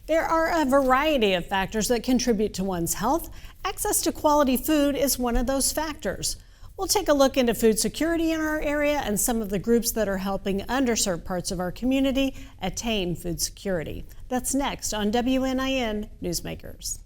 There are a variety of factors that contribute to one's health. Access to quality food is one of those factors. We'll take a look into food security in our area and some of the groups that are helping underserved parts of our community attain food security. That's next on WNIN Newsmakers.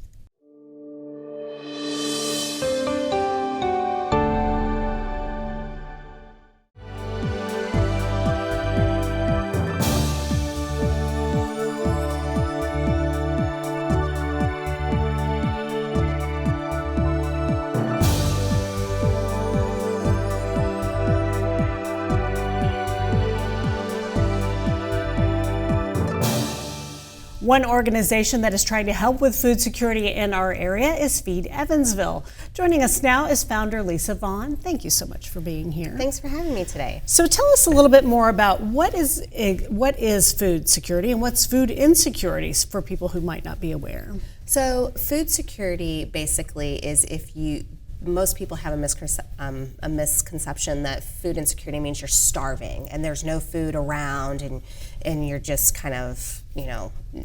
One organization that is trying to help with food security in our area is Feed Evansville. Joining us now is founder Lisa Vaughn. Thank you so much for being here. Thanks for having me today. So tell us a little bit more about what is food security and what's food insecurity for people who might not be aware. So food security basically is most people have a misconception that food insecurity means you're starving and there's no food around and you're just kind of,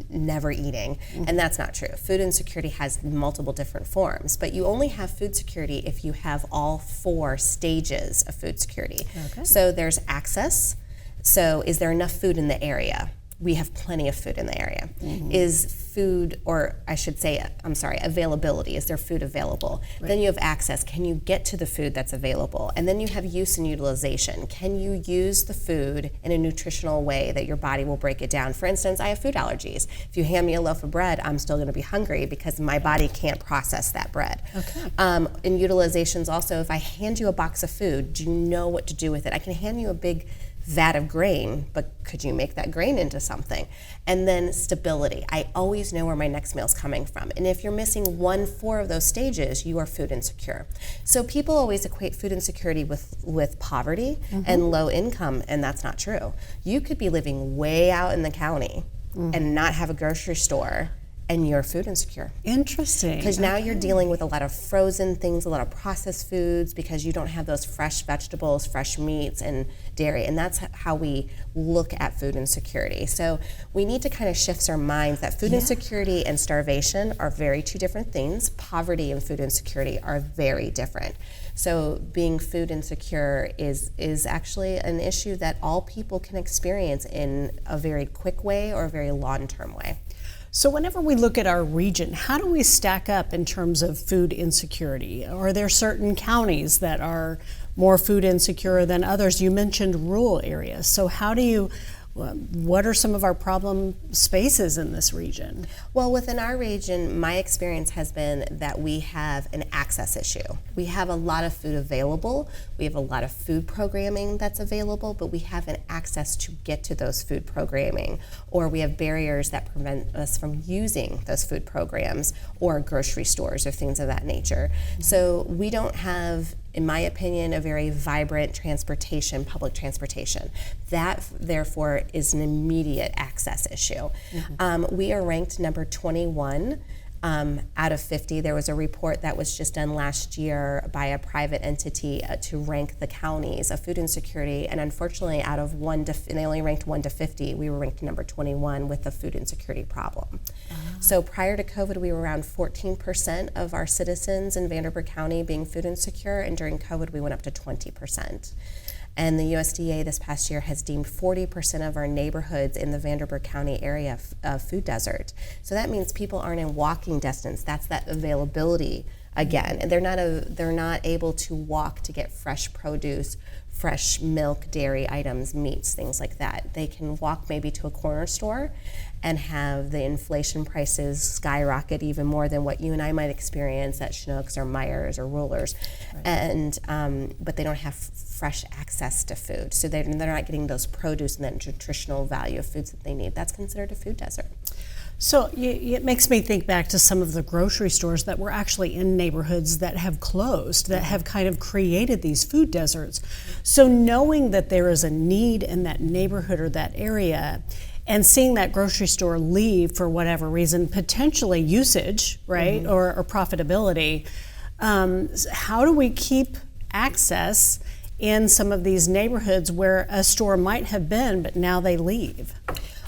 never eating. Mm-hmm. And that's not true. Food insecurity has multiple different forms, but you only have food security if you have all 4 stages of food security. Okay. So there's access. So is there enough food in the area? We have plenty of food in the area. Mm-hmm. Availability. Is there food available? Right. Then you have access. Can you get to the food that's available? And then you have use and utilization. Can you use the food in a nutritional way that your body will break it down? For instance, I have food allergies. If you hand me a loaf of bread, I'm still going to be hungry because my body can't process that bread. Okay. In utilizations also, if I hand you a box of food, do you know what to do with it? I can hand you a big vat of grain, but could you make that grain into something? And then stability. I always know where my next meal is coming from. And if you're missing 1-4 of those stages, you are food insecure. So people always equate food insecurity with poverty and low income, and that's not true. You could be living way out in the county and not have a grocery store, and you're food insecure. Interesting. Because now you're dealing with a lot of frozen things, a lot of processed foods, because you don't have those fresh vegetables, fresh meats, and dairy. And that's how we look at food insecurity. So we need to kind of shift our minds that food insecurity and starvation are very 2 different things. Poverty and food insecurity are very different. So being food insecure is actually an issue that all people can experience in a very quick way or a very long-term way. So whenever we look at our region, how do we stack up in terms of food insecurity? Are there certain counties that are more food insecure than others? You mentioned rural areas. So what are some of our problem spaces in this region? Well, within our region, my experience has been that we have an access issue. We have a lot of food available. We have a lot of food programming that's available, but we haven't access to get to those food programming, or we have barriers that prevent us from using those food programs or grocery stores or things of that nature. Mm-hmm. So we don't have, in my opinion, a very vibrant public transportation. That, therefore, is an immediate access issue. Mm-hmm. We are ranked number 21 out of 50. There was a report that was just done last year by a private entity to rank the counties of food insecurity, and unfortunately, out of they only ranked 1 to 50, we were ranked number 21 with the food insecurity problem. So prior to COVID, we were around 14% of our citizens in Vanderburgh County being food insecure, and during COVID, we went up to 20%. And the USDA this past year has deemed 40% of our neighborhoods in the Vanderburgh County area a food desert. So that means people aren't in walking distance. That's that availability again. And they're not able to walk to get fresh produce, fresh milk, dairy items, meats, things like that. They can walk maybe to a corner store and have the inflation prices skyrocket even more than what you and I might experience at Schnucks or Myers or Rulers. Right. And but they don't have fresh access to food. So they're not getting those produce and that nutritional value of foods that they need. That's considered a food desert. So it makes me think back to some of the grocery stores that were actually in neighborhoods that have closed, that have kind of created these food deserts. So knowing that there is a need in that neighborhood or that area, and seeing that grocery store leave for whatever reason, potentially usage, right, or profitability, how do we keep access in some of these neighborhoods where a store might have been, but now they leave?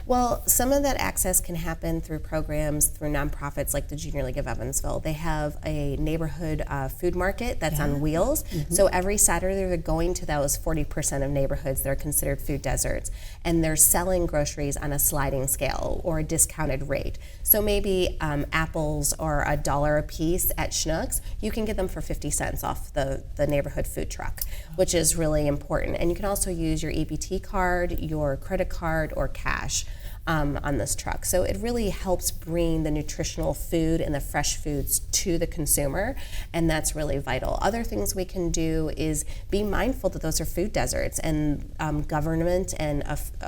Well, some of that access can happen through programs, through nonprofits like the Junior League of Evansville. They have a neighborhood food market that's on wheels. So every Saturday they're going to those 40% of neighborhoods that are considered food deserts, and they're selling groceries on a sliding scale or a discounted rate. So maybe apples are $1 a piece at Schnucks, you can get them for 50 cents off the neighborhood food truck, which is really important. And you can also use your EBT card, your credit card, or cash on this truck. So it really helps bring the nutritional food and the fresh foods to the consumer, and that's really vital. Other things we can do is be mindful that those are food deserts, and government and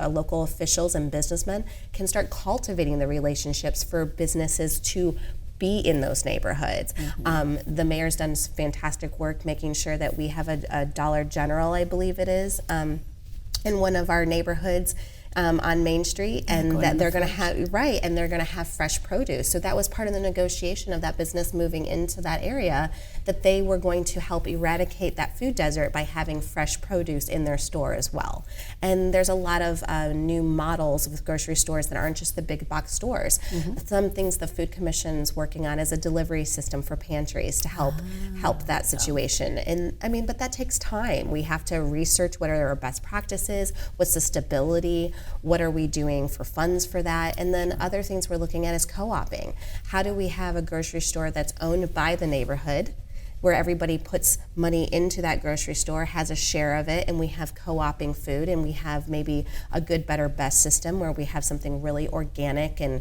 local officials and businessmen can start cultivating the relationships for businesses to be in those neighborhoods. The mayor's done fantastic work making sure that we have a Dollar General, I believe it is, in one of our neighborhoods on Main Street, and that they're going to have and they're going to have fresh produce. So that was part of the negotiation of that business moving into that area, that they were going to help eradicate that food desert by having fresh produce in their store as well. And there's a lot of new models with grocery stores that aren't just the big box stores. Some things the Food Commission's working on is a delivery system for pantries to help that situation. And I mean, but that takes time. We have to research what are our best practices, what's the stability, what are we doing for funds for that, and then other things we're looking at is co-oping. How do we have a grocery store that's owned by the neighborhood, where everybody puts money into that grocery store, has a share of it, and we have co-oping food, and we have maybe a good, better, best system where we have something really organic and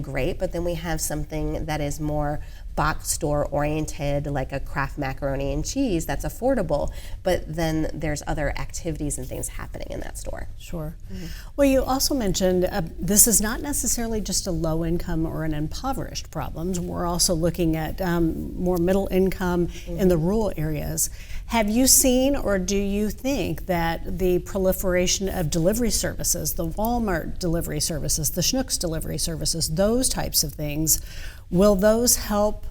great, but then we have something that is more box store oriented, like a Kraft macaroni and cheese that's affordable, but then there's other activities and things happening in that store. Sure. Well, you also mentioned this is not necessarily just a low income or an impoverished problem. We're also looking at more middle income in the rural areas. Have you seen, or do you think that the proliferation of delivery services, the Walmart delivery services, the Schnucks delivery services, those types of things, will those help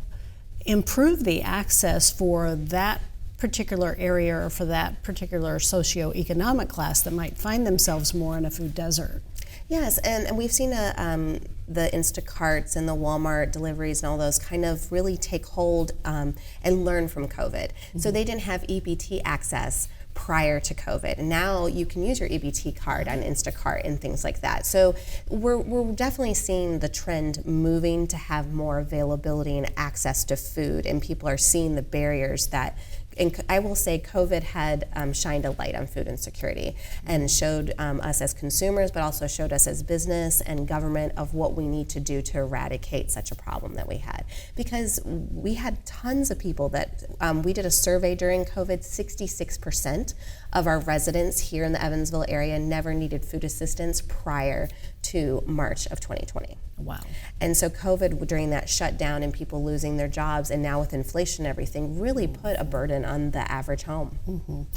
improve the access for that particular area or for that particular socioeconomic class that might find themselves more in a food desert? Yes, and we've seen the Instacarts and the Walmart deliveries and all those kind of really take hold and learn from COVID. So they didn't have EBT access prior to COVID, and now you can use your EBT card on Instacart and things like that. So we're definitely seeing the trend moving to have more availability and access to food, and people are seeing the barriers that, and I will say COVID had shined a light on food insecurity and showed us as consumers, but also showed us as business and government of what we need to do to eradicate such a problem that we had. Because we had tons of people that, we did a survey during COVID, 66% of our residents here in the Evansville area never needed food assistance prior to March of 2020. Wow. And so COVID, during that shutdown and people losing their jobs, and now with inflation and everything, really put a burden on the average home.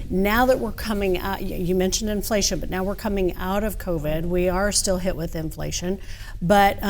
Now that we're coming out, you mentioned inflation, but now we're coming out of COVID. We are still hit with inflation, but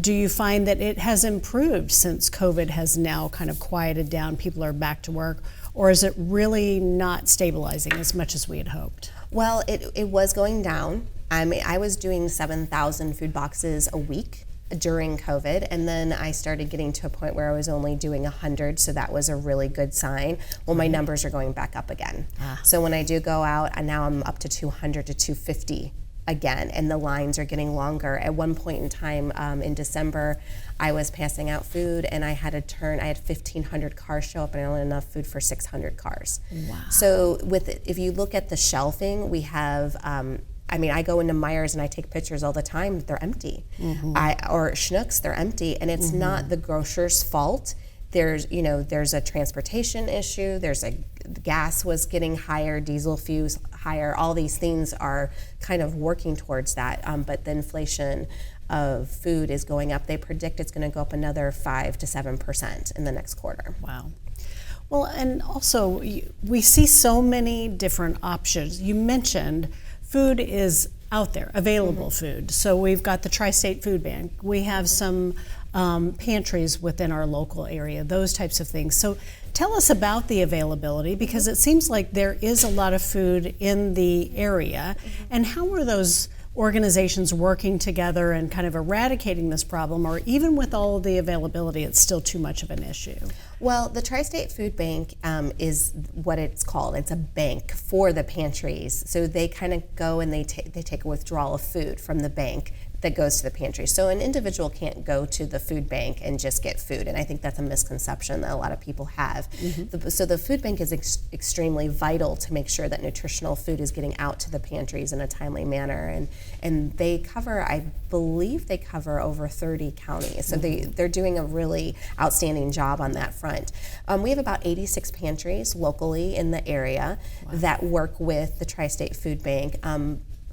do you find that it has improved since COVID has now kind of quieted down, people are back to work, or is it really not stabilizing as much as we had hoped? Well, it was going down. I mean, I was doing 7,000 food boxes a week during COVID, and then I started getting to a point where I was only doing 100, so that was a really good sign. Well, my numbers are going back up again. So when I do go out, and now I'm up to 200 to 250 again, and the lines are getting longer. At one point in time in December, I was passing out food, and I had 1,500 cars show up, and I only had enough food for 600 cars. Wow. So if you look at the shelving, we have, I mean, I go into Myers and I take pictures all the time. They're empty. Or Schnucks, they're empty, and it's not the grocer's fault. There's a transportation issue. Gas was getting higher, diesel fuels higher. All these things are kind of working towards that. But the inflation of food is going up. They predict it's going to go up another 5 to 7% in the next quarter. Wow. Well, and also we see so many different options. You mentioned food is out there, available food. So we've got the Tri-State Food Bank. We have some pantries within our local area, those types of things. So tell us about the availability, because it seems like there is a lot of food in the area. And how are those organizations working together and kind of eradicating this problem, or even with all of the availability, it's still too much of an issue? Well, the Tri-State Food Bank is what it's called. It's a bank for the pantries. So they kind of go and they take a withdrawal of food from the bank that goes to the pantry. So an individual can't go to the food bank and just get food, and I think that's a misconception that a lot of people have. So the food bank is extremely vital to make sure that nutritional food is getting out to the pantries in a timely manner, and they cover, I believe they cover over 30 counties, so they're doing a really outstanding job on that front. We have about 86 pantries locally in the area that work with the Tri-State Food Bank.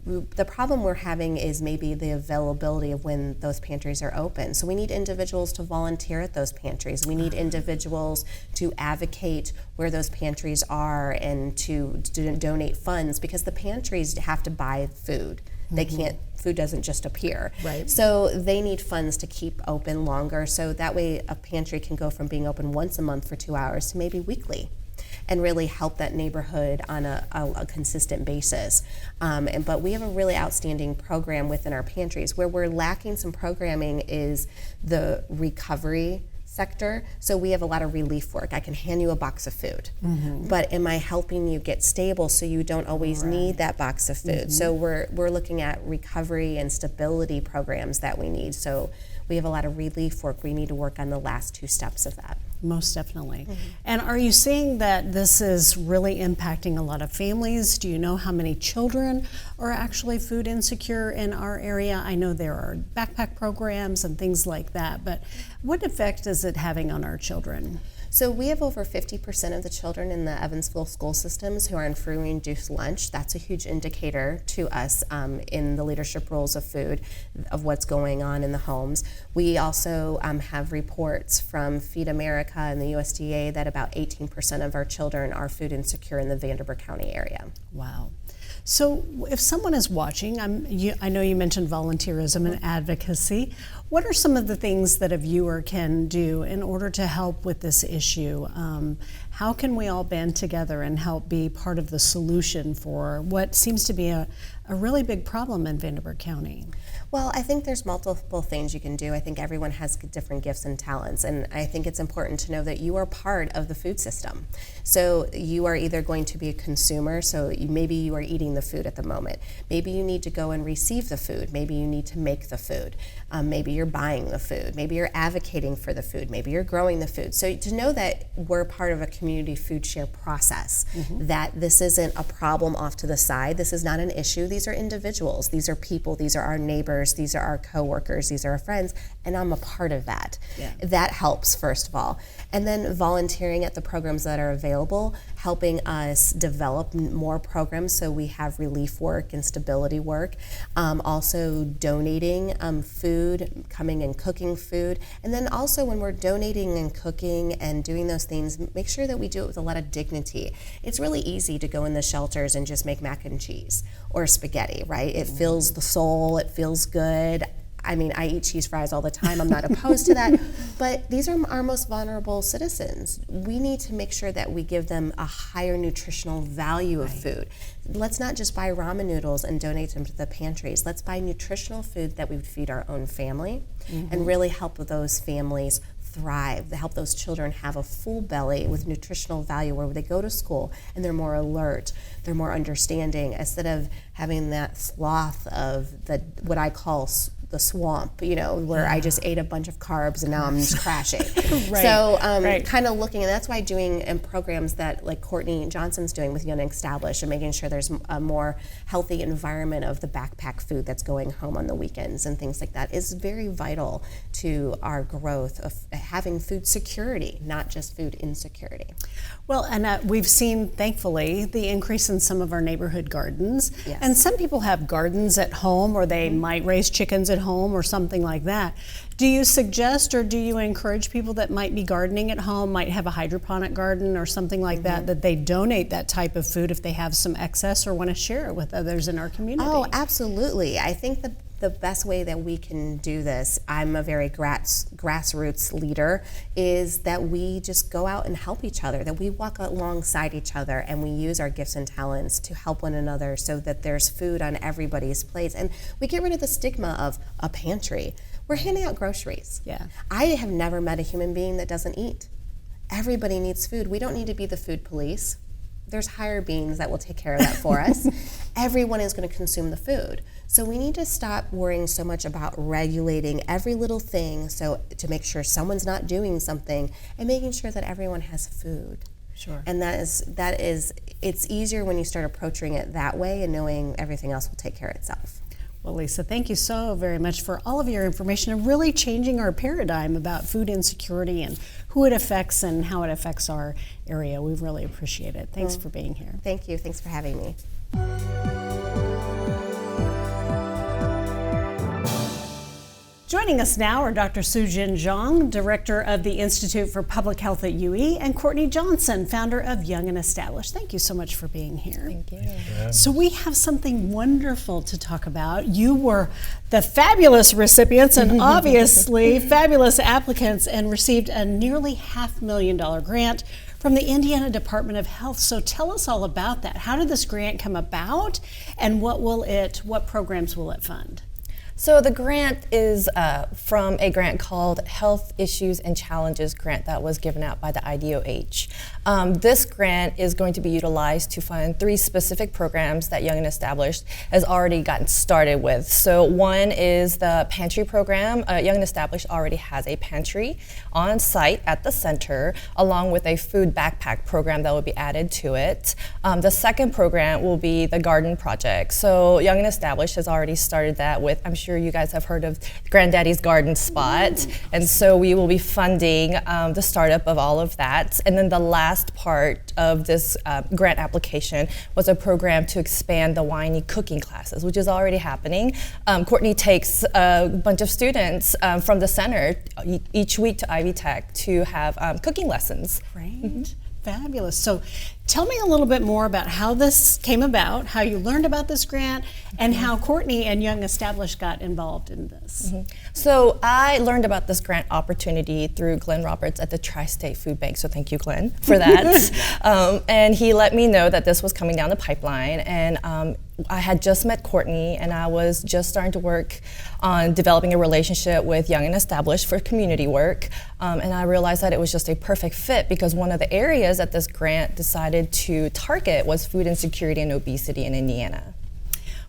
The problem we're having is maybe the availability of when those pantries are open. So we need individuals to volunteer at those pantries. We need individuals to advocate where those pantries are and to donate funds, because the pantries have to buy food. They can't, food doesn't just appear. Right. So they need funds to keep open longer, so that way a pantry can go from being open once a month for 2 hours to maybe weekly, and really help that neighborhood on a consistent basis. But we have a really outstanding program within our pantries. Where we're lacking some programming is the recovery sector. So we have a lot of relief work. I can hand you a box of food, but am I helping you get stable so you don't always need that box of food? So we're looking at recovery and stability programs that we need. So we have a lot of relief work. We need to work on the last two steps of that. Most definitely. And are you seeing that this is really impacting a lot of families? Do you know how many children are actually food insecure in our area? I know there are backpack programs and things like that, but what effect is it having on our children? So we have over 50% of the children in the Evansville school systems who are on free reduced lunch. That's a huge indicator to us in the leadership roles of food, of what's going on in the homes. We also have reports from Feed America and the USDA that about 18% of our children are food insecure in the Vanderburgh County area. Wow. So if someone is watching, I know you mentioned volunteerism and advocacy. What are some of the things that a viewer can do in order to help with this issue? How can we all band together and help be part of the solution for what seems to be a really big problem in Vanderburgh County? Well, I think there's multiple things you can do. I think everyone has different gifts and talents, and I think it's important to know that you are part of the food system. So you are either going to be a consumer, so maybe you are eating the food at the moment. Maybe you need to go and receive the food. Maybe you need to make the food. Maybe you're buying the food. Maybe you're advocating for the food. Maybe you're growing the food. So to know that we're part of a community food share process, that this isn't a problem off to the side. This is not an issue. These are individuals. These are people. These are our neighbors. These are our coworkers. These are our friends. And I'm a part of that. That helps, first of all. And then volunteering at the programs that are available, helping us develop more programs so we have relief work and stability work. Also donating food, coming and cooking food. And then also when we're donating and cooking and doing those things, make sure that we do it with a lot of dignity. It's really easy to go in the shelters and just make mac and cheese or spaghetti, right? It fills the soul, it feels good. I mean, I eat cheese fries all the time. I'm not opposed to that. But these are our most vulnerable citizens. We need to make sure that we give them a higher nutritional value of food. Let's not just buy ramen noodles and donate them to the pantries. Let's buy nutritional food that we would feed our own family and really help those families thrive, to help those children have a full belly with nutritional value where they go to school and they're more alert, they're more understanding, instead of having that sloth of what I call the swamp, where I just ate a bunch of carbs and now I'm just crashing. So kind of looking, and that's why doing programs that like Courtney Johnson's doing with Young and Established and making sure there's a more healthy environment of the backpack food that's going home on the weekends and things like that is very vital to our growth of having food security, not just food insecurity. Well, and we've seen, thankfully, the increase in some of our neighborhood gardens. Yes. And some people have gardens at home, or they might raise chickens at home or something like that. Do you suggest or do you encourage people that might be gardening at home, might have a hydroponic garden or something like that they donate that type of food if they have some excess or want to share it with others in our community? Oh, absolutely. I think the the best way that we can do this, I'm a very grassroots leader, is that we just go out and help each other, that we walk alongside each other and we use our gifts and talents to help one another so that there's food on everybody's plates. And we get rid of the stigma of a pantry. We're handing out groceries. Yeah. I have never met a human being that doesn't eat. Everybody needs food. We don't need to be the food police. There's higher beings that will take care of that for us. Everyone is going to consume the food. So we need to stop worrying so much about regulating every little thing to make sure someone's not doing something and making sure that everyone has food. Sure. And it's easier when you start approaching it that way and knowing everything else will take care of itself. Well, Lisa, thank you so very much for all of your information and really changing our paradigm about food insecurity and who it affects and how it affects our area. We really appreciate it. Thanks for being here. Thank you. Thanks for having me. Joining us now are Dr. Sujin Zhang, Director of the Institute for Public Health at UE, and Courtney Johnson, founder of Young and Established. Thank you so much for being here. Thank you. So we have something wonderful to talk about. You were the fabulous recipients and obviously fabulous applicants and received a nearly $500,000 grant from the Indiana Department of Health. So tell us all about that. How did this grant come about and what programs will it fund? So the grant is from a grant called Health Issues and Challenges Grant that was given out by the IDOH. This grant is going to be utilized to fund 3 specific programs that Young and Established has already gotten started with. So one is the pantry program. Young and Established already has a pantry on site at the center, along with a food backpack program that will be added to it. The second program will be the garden project. So Young and Established has already started that with, I'm sure you guys have heard of Granddaddy's Garden Spot. And so we will be funding the startup of all of that. And then the last part of this grant application was a program to expand the Winey cooking classes, which is already happening. Courtney takes a bunch of students from the center each week to Ivy Tech to have cooking lessons. Great. Fabulous. So tell me a little bit more about how this came about, how you learned about this grant, and how Courtney and Young Established got involved in this. So I learned about this grant opportunity through Glenn Roberts at the Tri-State Food Bank, so thank you, Glenn, for that. And he let me know that this was coming down the pipeline, and I had just met Courtney, and I was just starting to work on developing a relationship with Young and Established for community work, and I realized that it was just a perfect fit because one of the areas that this grant decided to target was food insecurity and obesity in Indiana.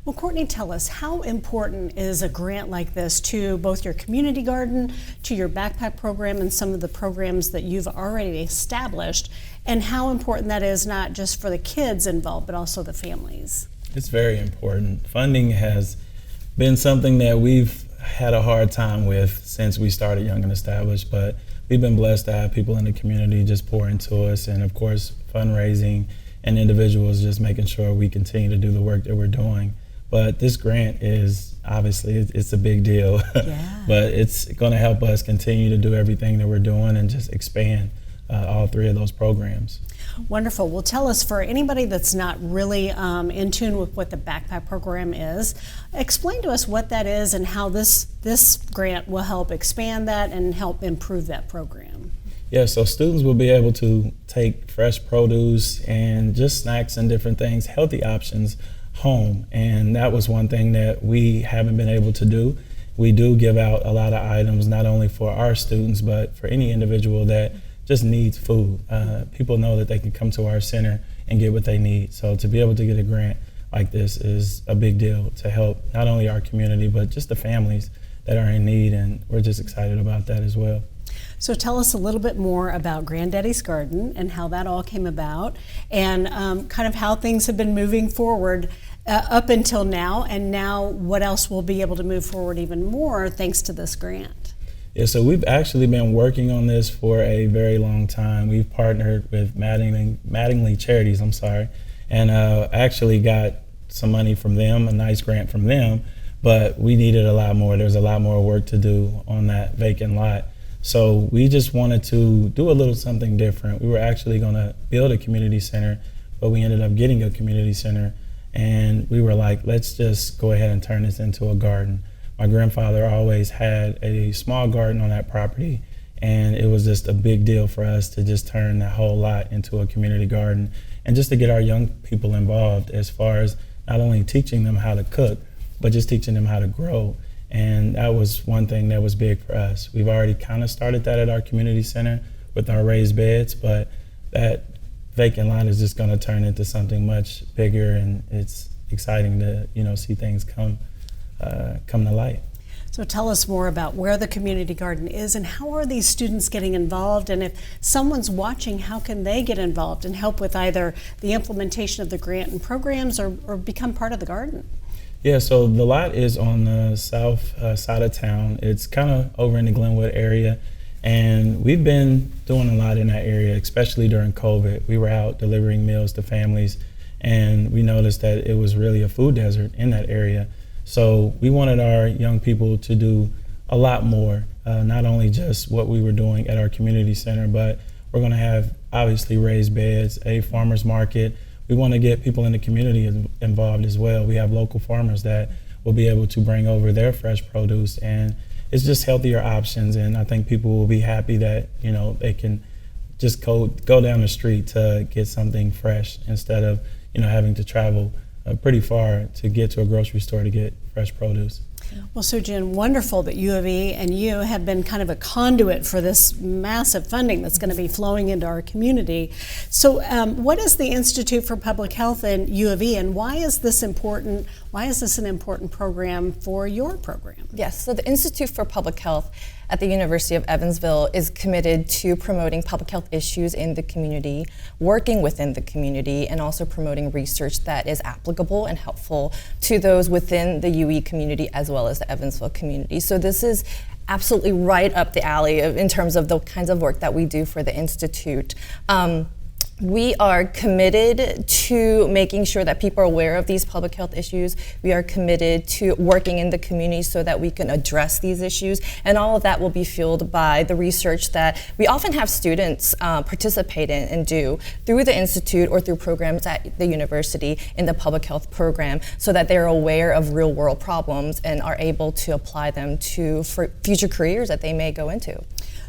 Well, Courtney, tell us, how important is a grant like this to both your community garden, to your backpack program, and some of the programs that you've already established, and how important that is not just for the kids involved, but also the families? It's very important. Funding has been something that we've had a hard time with since we started Young and Established, but we've been blessed to have people in the community just pour into us, and of course fundraising and individuals just making sure we continue to do the work that we're doing. But this grant is obviously it's a big deal, Yeah. but it's going to help us continue to do everything that we're doing and just expand all 3 of those programs. Wonderful. Well, tell us, for anybody that's not really in tune with what the backpack program is, explain to us what that is and how this grant will help expand that and help improve that program. Yeah, so students will be able to take fresh produce and just snacks and different things, healthy options, home. And that was one thing that we haven't been able to do. We do give out a lot of items, not only for our students, but for any individual that just needs food. People know that they can come to our center and get what they need. So to be able to get a grant like this is a big deal to help not only our community, but just the families that are in need. And we're just excited about that as well. So tell us a little bit more about Granddaddy's Garden and how that all came about, and kind of how things have been moving forward up until now, and now what else will be able to move forward even more thanks to this grant. Yeah, so we've actually been working on this for a very long time. We've partnered with Mattingly Charities, and actually got some money from them, a nice grant from them, but we needed a lot more. There's a lot more work to do on that vacant lot. So we just wanted to do a little something different. We were actually going to build a community center, but we ended up getting a community center, and we were like, let's just go ahead and turn this into a garden. my grandfather always had a small garden on that property, and it was just a big deal for us to just turn that whole lot into a community garden, and just to get our young people involved as far as not only teaching them how to cook, but just teaching them how to grow. And that was one thing that was big for us. We've already kind of started that at our community center with our raised beds, but that vacant lot is just going to turn into something much bigger, and it's exciting to see things come to light. So tell us more about where the community garden is and how are these students getting involved, and if someone's watching, how can they get involved and help with either the implementation of the grant and programs or become part of the garden? Yeah, so the lot is on the south side of town. It's kind of over in the Glenwood area, and we've been doing a lot in that area, especially during COVID. We were out delivering meals to families, and we noticed that it was really a food desert in that area. So we wanted our young people to do a lot more, not only just what we were doing at our community center, but we're going to have obviously raised beds, a farmer's market. We want to get people in the community involved as well. We have local farmers that will be able to bring over their fresh produce, and it's just healthier options. And I think people will be happy that they can just go down the street to get something fresh instead of having to travel pretty far to get to a grocery store to get fresh produce. Well, so Jen, wonderful that U of E and you have been kind of a conduit for this massive funding that's going to be flowing into our community. So what is the Institute for Public Health and U of E, and why is this important? Why is this an important program for your program? Yes, so the Institute for Public Health at the University of Evansville is committed to promoting public health issues in the community, working within the community, and also promoting research that is applicable and helpful to those within the UE community as well as the Evansville community. So this is absolutely right up the alley in terms of the kinds of work that we do for the Institute. We are committed to making sure that people are aware of these public health issues. We are committed to working in the community so that we can address these issues. And all of that will be fueled by the research that we often have students participate in and do through the Institute or through programs at the university in the public health program, so that they're aware of real world problems and are able to apply them to future careers that they may go into.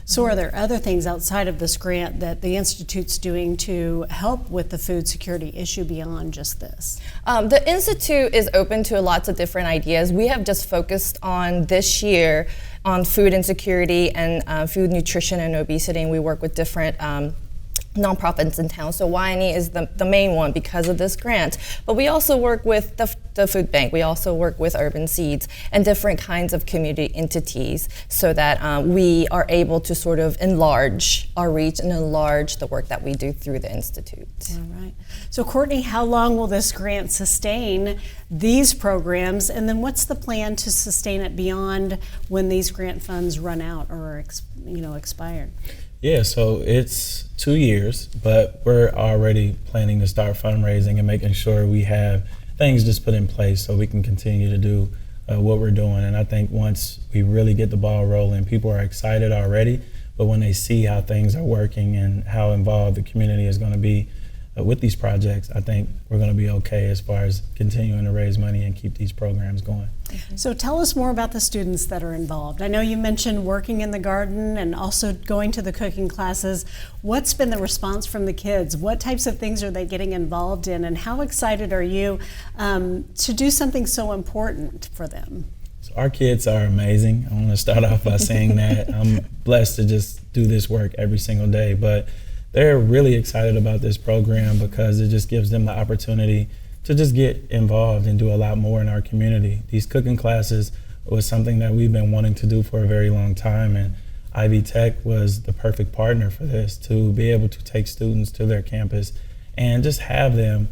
So are there other things outside of this grant that the Institute's doing to help with the food security issue beyond just this? The Institute is open to lots of different ideas. We have just focused on this year on food insecurity and food nutrition and obesity, and we work with different nonprofits in town. So YNE is the main one because of this grant. But we also work with the food bank. We also work with Urban Seeds and different kinds of community entities so that we are able to sort of enlarge our reach and enlarge the work that we do through the Institute. All right. So Courtney, how long will this grant sustain these programs? And then what's the plan to sustain it beyond when these grant funds run out or expired? Yeah, so it's 2 years, but we're already planning to start fundraising and making sure we have things just put in place so we can continue to do what we're doing. And I think once we really get the ball rolling, people are excited already, but when they see how things are working and how involved the community is going to be with these projects, I think we're going to be okay as far as continuing to raise money and keep these programs going. So tell us more about the students that are involved. I know you mentioned working in the garden and also going to the cooking classes. What's been the response from the kids? What types of things are they getting involved in, and how excited are you to do something so important for them? So our kids are amazing. I want to start off by saying that. I'm blessed to just do this work every single day, but they're really excited about this program because it just gives them the opportunity to just get involved and do a lot more in our community. These cooking classes was something that we've been wanting to do for a very long time, and Ivy Tech was the perfect partner for this, to be able to take students to their campus and just have them,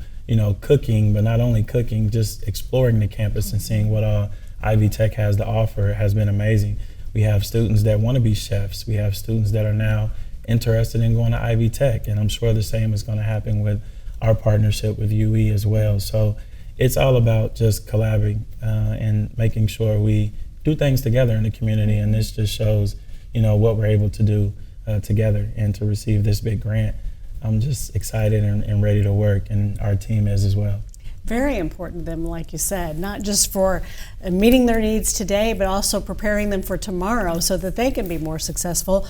cooking, but not only cooking, just exploring the campus and seeing what all Ivy Tech has to offer has been amazing. We have students that want to be chefs. We have students that are now interested in going to Ivy Tech, and I'm sure the same is going to happen with our partnership with UE as well. So it's all about just collaborating and making sure we do things together in the community, and this just shows, what we're able to do together. And to receive this big grant, I'm just excited and ready to work, and our team is as well. Very important to them, like you said, not just for meeting their needs today, but also preparing them for tomorrow so that they can be more successful.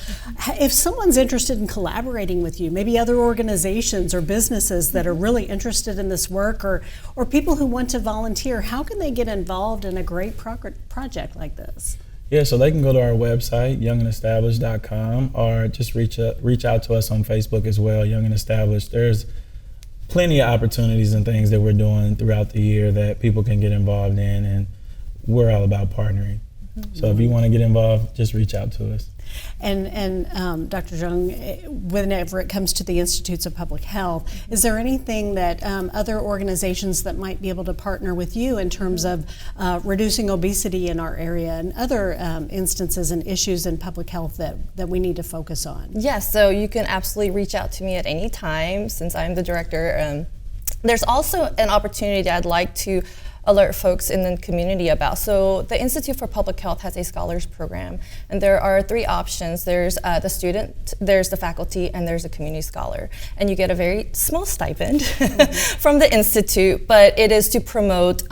If someone's interested in collaborating with you, maybe other organizations or businesses that are really interested in this work, or people who want to volunteer, how can they get involved in a great project like this? Yeah, so they can go to our website, youngannestablished.com, or just reach out to us on Facebook as well, Young and Established. There's plenty of opportunities and things that we're doing throughout the year that people can get involved in, and we're all about partnering. So if you want to get involved, just reach out to us. And Dr. Jung, whenever it comes to the Institutes of Public Health, is there anything that other organizations that might be able to partner with you in terms of reducing obesity in our area and other instances and issues in public health that we need to focus on? Yes, so you can absolutely reach out to me at any time since I'm the director. There's also an opportunity that I'd like to alert folks in the community about. So the Institute for Public Health has a scholars program, and there are 3 options. There's the student, there's the faculty, and there's a community scholar. And you get a very small stipend from the Institute, but it is to promote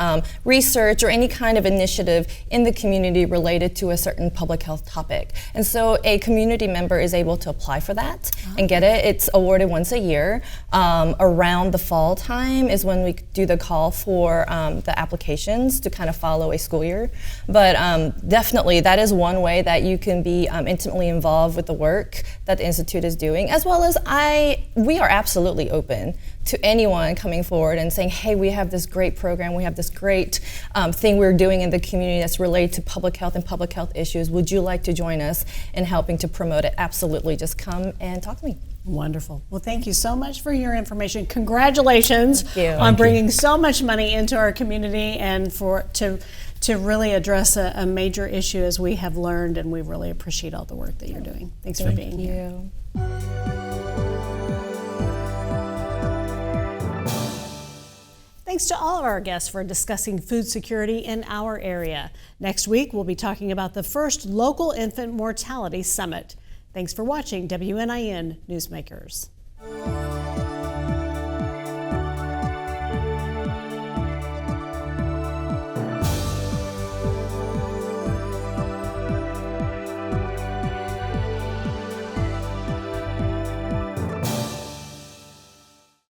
research or any kind of initiative in the community related to a certain public health topic. And so a community member is able to apply for that and get it. It's awarded once a year. Around the fall time is when we do the call for the applications to kind of follow a school year. But definitely that is one way that you can be intimately involved with the work that the Institute is doing, as well as we are absolutely open to anyone coming forward and saying, hey, we have this great program, we have this great thing we're doing in the community that's related to public health and public health issues. Would you like to join us in helping to promote it? Absolutely, just come and talk to me. Wonderful. Well, thank you so much for your information. Congratulations on Thank bringing you. so much money into our community and to really address a major issue, as we have learned, and we really appreciate all the work that you're doing. Thanks for being here. Thanks to all of our guests for discussing food security in our area. Next week, we'll be talking about the first local infant mortality summit. Thanks for watching WNIN Newsmakers.